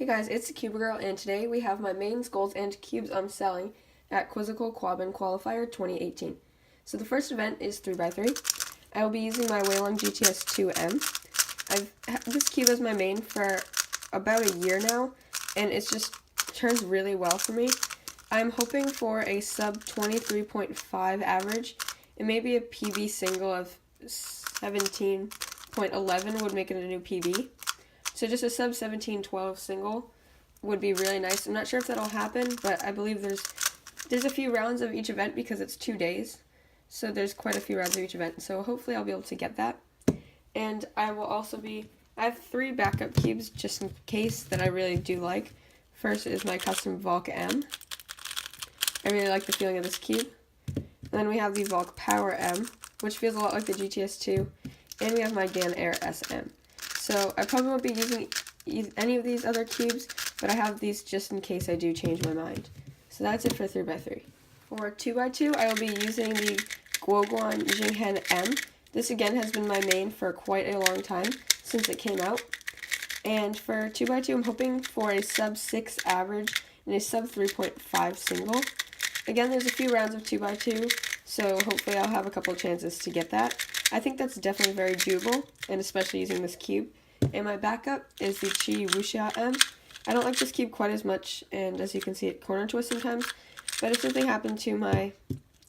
Hey guys, it's the Cube Girl, and today we have my mains, goals, and cubes I'm selling at Quizzical Quabbin Qualifier 2018. So the first event is 3x3. I will be using my Waylon GTS 2M. I've had this cube as my main for about a year now, and it just turns really well for me. I'm hoping for a sub 23.5 average, and maybe a PB single of 17.11 would make it a new PB. So just a sub 1712 single would be really nice. I'm not sure if that'll happen, but I believe there's a few rounds of each event because it's 2 days. So there's quite a few rounds of each event. So hopefully I'll be able to get that. And I have 3 backup cubes just in case that I really do like. First is my custom Volk M. I really like the feeling of this cube. And then we have the Volk Power M, which feels a lot like the GTS 2. And we have my Dan Air SM. So I probably won't be using any of these other cubes, but I have these just in case I do change my mind. So that's it for 3x3. For 2x2, I will be using the Guoguan Jinghen M. This again has been my main for quite a long time, since it came out. And for 2x2, I'm hoping for a sub 6 average and a sub 3.5 single. Again, there's a few rounds of 2x2, so hopefully I'll have a couple chances to get that. I think that's definitely very doable, and especially using this cube. And my backup is the Qi Wuxia M. I don't like this cube quite as much, and as you can see, it corner twists sometimes. But if something happened to my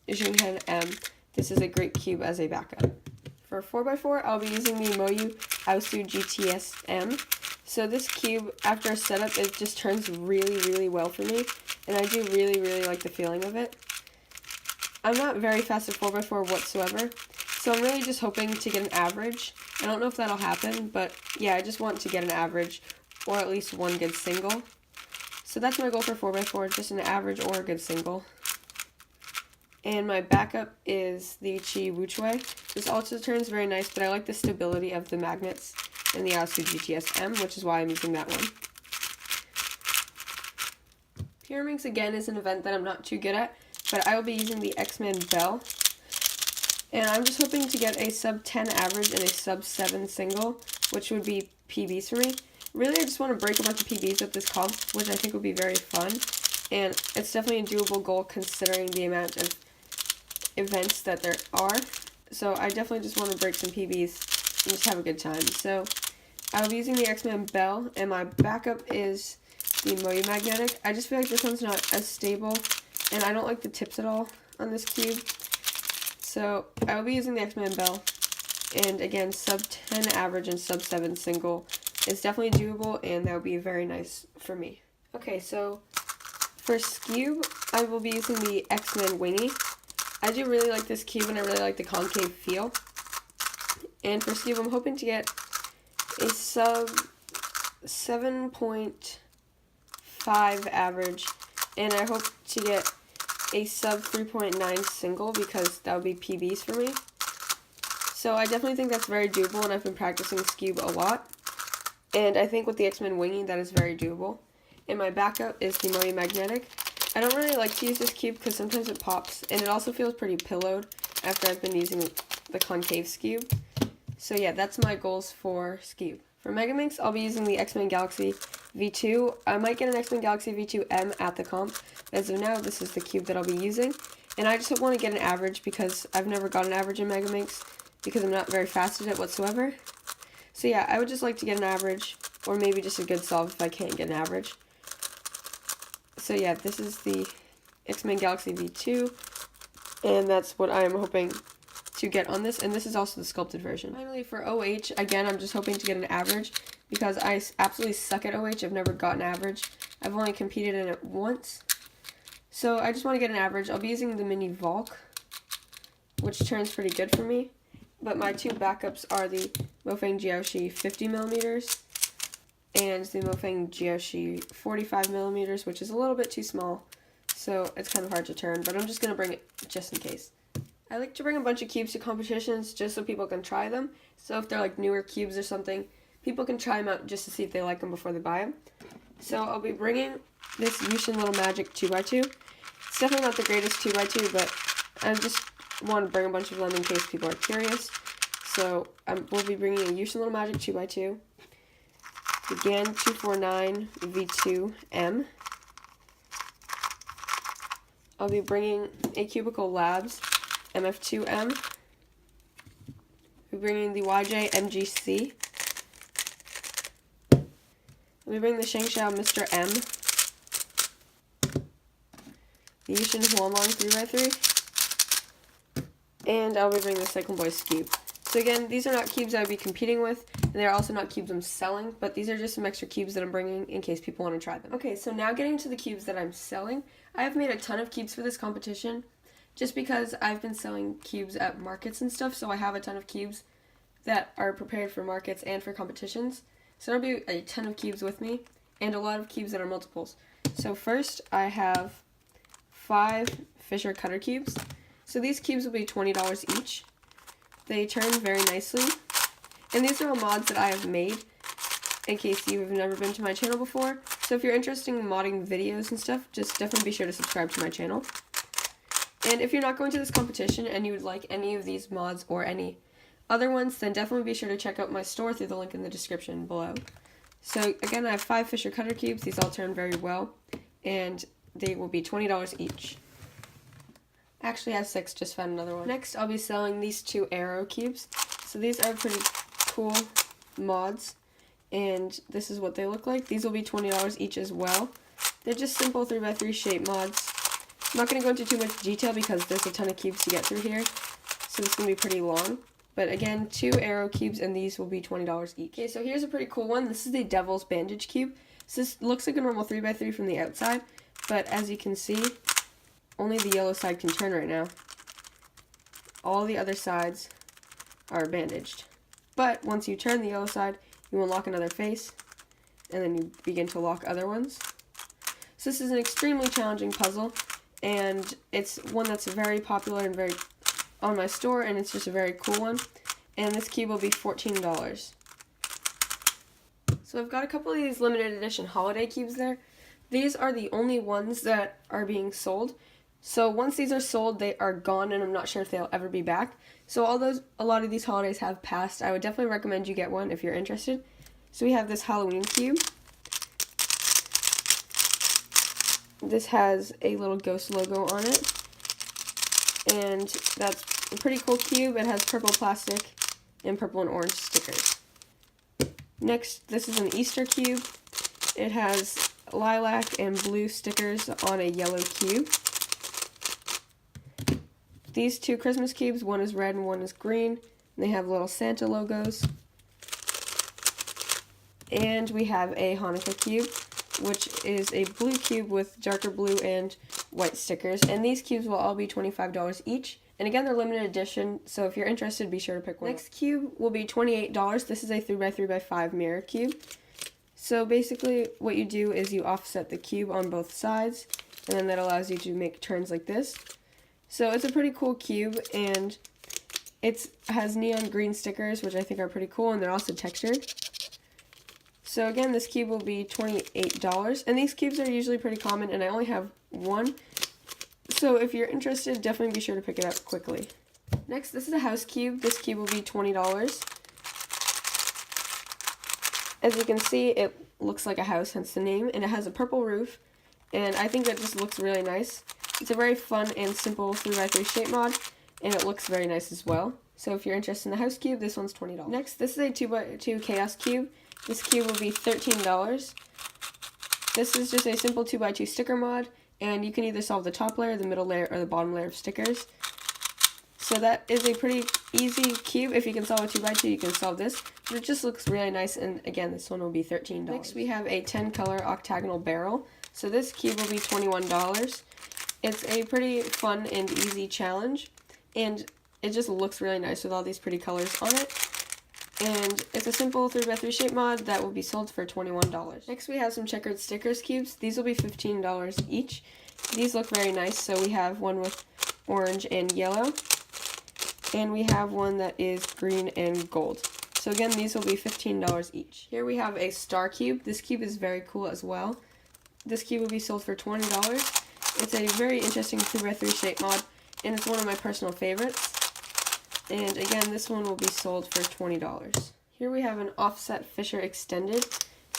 Jinghen M, this is a great cube as a backup. For 4x4, I'll be using the Moyu Aosu GTS M. So this cube, after a setup, it just turns really, really well for me, and I do really, really like the feeling of it. I'm not very fast at 4x4 whatsoever, so I'm really just hoping to get an average. I don't know if that'll happen, but yeah, I just want to get an average, or at least one good single. So that's my goal for 4x4, just an average or a good single. And my backup is the Qi Wuxia. This also turns very nice, but I like the stability of the magnets in the Aosu GTS M, which is why I'm using that one. Pyraminx again is an event that I'm not too good at, but I will be using the X-Men Bell. And I'm just hoping to get a sub 10 average and a sub 7 single, which would be PBs for me. Really, I just want to break a bunch of PBs with this comp, which I think would be very fun. And it's definitely a doable goal considering the amount of events that there are. So I definitely just want to break some PBs and just have a good time. So I'll be using the X-Men Bell, and my backup is the Moyu Magnetic. I just feel like this one's not as stable, and I don't like the tips at all on this cube. So I will be using the X-Men Bell, and again, sub 10 average and sub 7 single is definitely doable, and that would be very nice for me. Okay, so for Cube, I will be using the X-Men Wingy. I do really like this cube, and I really like the concave feel. And for Cube, I'm hoping to get a sub 7.5 average, and I hope to get a sub 3.9 single because that would be PBs for me. So I definitely think that's very doable, and I've been practicing this cube a lot. And I think with the X-Men Wingy, that is very doable. And my backup is the Moyu Magnetic. I don't really like to use this cube because sometimes it pops, and it also feels pretty pillowed after I've been using the concave cube. So yeah, that's my goals for Cube. For Megaminx, I'll be using the X-Men Galaxy V2. I might get an X-Men Galaxy V2 M at the comp. As of now, this is the cube that I'll be using. And I just want to get an average because I've never got an average in Megaminx because I'm not very fast at it whatsoever. So yeah, I would just like to get an average, or maybe just a good solve if I can't get an average. So yeah, this is the X-Men Galaxy V2, and that's what I am hoping to get on this, and this is also the sculpted version. Finally, for OH, again, I'm just hoping to get an average, because I absolutely suck at OH. I've never gotten average. I've only competed in it once. So I just want to get an average. I'll be using the Mini Volk, which turns pretty good for me, but my 2 backups are the Mofang Jiaoshi 50mm, and the Mofang Jiaoshi 45mm, which is a little bit too small, so it's kind of hard to turn, but I'm just going to bring it just in case. I like to bring a bunch of cubes to competitions just so people can try them. So if they're like newer cubes or something, people can try them out just to see if they like them before they buy them. So I'll be bringing this Yushin Little Magic 2x2. It's definitely not the greatest 2x2, but I just want to bring a bunch of them in case people are curious. So we'll be bringing a Yushin Little Magic 2x2. Again, 249 V2M. I'll be bringing a Cubicle Labs MF2M. We're bringing the YJ MGC. We bring the Shengshao Mr. M. The Yushin Huanglong 3x3. And I'll be bringing the Cyclone Boys cube. So again, these are not cubes I would be competing with, and they're also not cubes I'm selling, but these are just some extra cubes that I'm bringing in case people want to try them. Okay, so now getting to the cubes that I'm selling. I have made a ton of cubes for this competition, just because I've been selling cubes at markets and stuff, so I have a ton of cubes that are prepared for markets and for competitions. So there'll be a ton of cubes with me, and a lot of cubes that are multiples. So first, I have 5 Fisher Cutter cubes. So these cubes will be $20 each. They turn very nicely, and these are all mods that I have made in case you've never been to my channel before. So if you're interested in modding videos and stuff, just definitely be sure to subscribe to my channel. And if you're not going to this competition and you would like any of these mods or any other ones, then definitely be sure to check out my store through the link in the description below. So again, I have 5 Fisher Cutter cubes. These all turn very well, and they will be $20 each. Actually, I have 6, just found another one. Next, I'll be selling these 2 Arrow cubes. So these are pretty cool mods, and this is what they look like. These will be $20 each as well. They're just simple 3x3 shape mods. I'm not going to go into too much detail because there's a ton of cubes to get through here, so this is going to be pretty long. But again, 2 Arrow cubes, and these will be $20 each. Okay, so here's a pretty cool one. This is the Devil's Bandage cube. So this looks like a normal 3x3 from the outside, but as you can see, only the yellow side can turn right now. All the other sides are bandaged. But once you turn the yellow side, you unlock another face, and then you begin to lock other ones. So this is an extremely challenging puzzle, and it's one that's very popular and very on my store, and it's just a very cool one. And this cube will be $14. So I've got a couple of these limited edition holiday cubes there. These are the only ones that are being sold. So once these are sold, they are gone, and I'm not sure if they'll ever be back. So although a lot of these holidays have passed, I would definitely recommend you get one if you're interested. So we have this Halloween cube. This has a little ghost logo on it, and that's a pretty cool cube. It has purple plastic and purple and orange stickers. Next, this is an Easter cube. It has lilac and blue stickers on a yellow cube. These 2 Christmas cubes, one is red and one is green, and they have little Santa logos. And we have a Hanukkah cube, which is a blue cube with darker blue and white stickers. And these cubes will all be $25 each. And again, they're limited edition, so if you're interested, be sure to pick one. Next cube will be $28. This is a 3x3x5 mirror cube. So basically, what you do is you offset the cube on both sides, and then that allows you to make turns like this. So it's a pretty cool cube, and it has neon green stickers, which I think are pretty cool, and they're also textured. So again, this cube will be $28, and these cubes are usually pretty common, and I only have one. So if you're interested, definitely be sure to pick it up quickly. Next, this is a house cube. This cube will be $20. As you can see, it looks like a house, hence the name, and it has a purple roof, and I think that just looks really nice. It's a very fun and simple 3x3 shape mod, and it looks very nice as well. So if you're interested in the house cube, this one's $20. Next, this is a 2x2 chaos cube. This cube will be $13. This is just a simple 2x2 sticker mod, and you can either solve the top layer, the middle layer, or the bottom layer of stickers. So that is a pretty easy cube. If you can solve a 2x2, you can solve this. But it just looks really nice, and again, this one will be $13. Next, we have a 10-color octagonal barrel. So this cube will be $21. It's a pretty fun and easy challenge, and it just looks really nice with all these pretty colors on it. And it's a simple 3x3 shape mod that will be sold for $21. Next, we have some checkered stickers cubes. These will be $15 each. These look very nice. So we have one with orange and yellow, and we have one that is green and gold. So again, these will be $15 each. Here we have a star cube. This cube is very cool as well. This cube will be sold for $20. It's a very interesting 3x3 shape mod, and it's one of my personal favorites. And again, this one will be sold for $20. Here we have an offset Fisher Extended.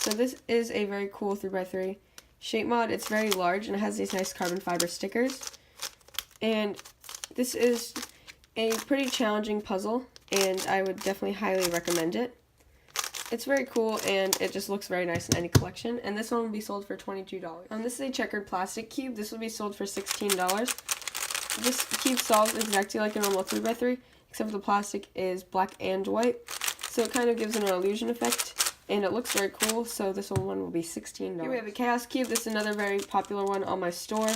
So this is a very cool 3x3 shape mod. It's very large and it has these nice carbon fiber stickers. And this is a pretty challenging puzzle, and I would definitely highly recommend it. It's very cool, and it just looks very nice in any collection. And this one will be sold for $22. This is a checkered plastic cube. This will be sold for $16. This cube solves exactly like a normal 3x3, except for the plastic is black and white. So it kind of gives it an illusion effect, and it looks very cool. So this one will be $16. Here we have a chaos cube. This is another very popular one on my store.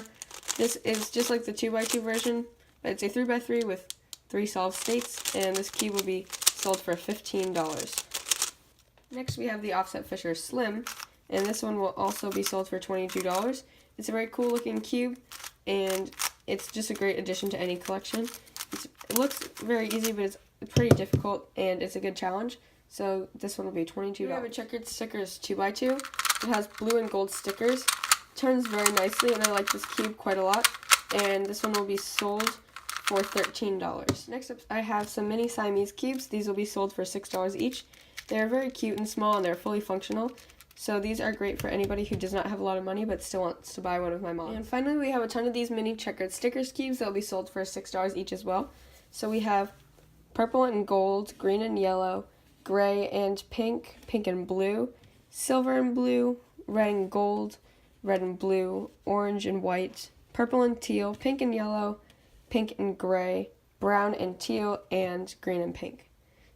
This is just like the 2x2 version, but it's a 3x3 with 3 solved states, and this cube will be sold for $15. Next we have the Offset Fisher Slim, and this one will also be sold for $22. It's a very cool looking cube, and it's just a great addition to any collection. It looks very easy, but it's pretty difficult, and it's a good challenge. So this one will be $22. We have a checkered stickers 2x2. It has blue and gold stickers. Turns very nicely, and I like this cube quite a lot. And this one will be sold for $13. Next up, I have some mini Siamese cubes. These will be sold for $6 each. They're very cute and small, and they're fully functional. So these are great for anybody who does not have a lot of money but still wants to buy one of my mods. And finally, we have a ton of these mini checkered stickers cubes that will be sold for $6 each as well. So we have purple and gold, green and yellow, gray and pink, pink and blue, silver and blue, red and gold, red and blue, orange and white, purple and teal, pink and yellow, pink and gray, brown and teal, and green and pink.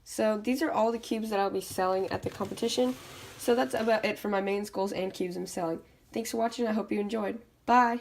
So these are all the cubes that I'll be selling at the competition. So that's about it for my main goals and cubes I'm selling. Thanks for watching. I hope you enjoyed. Bye!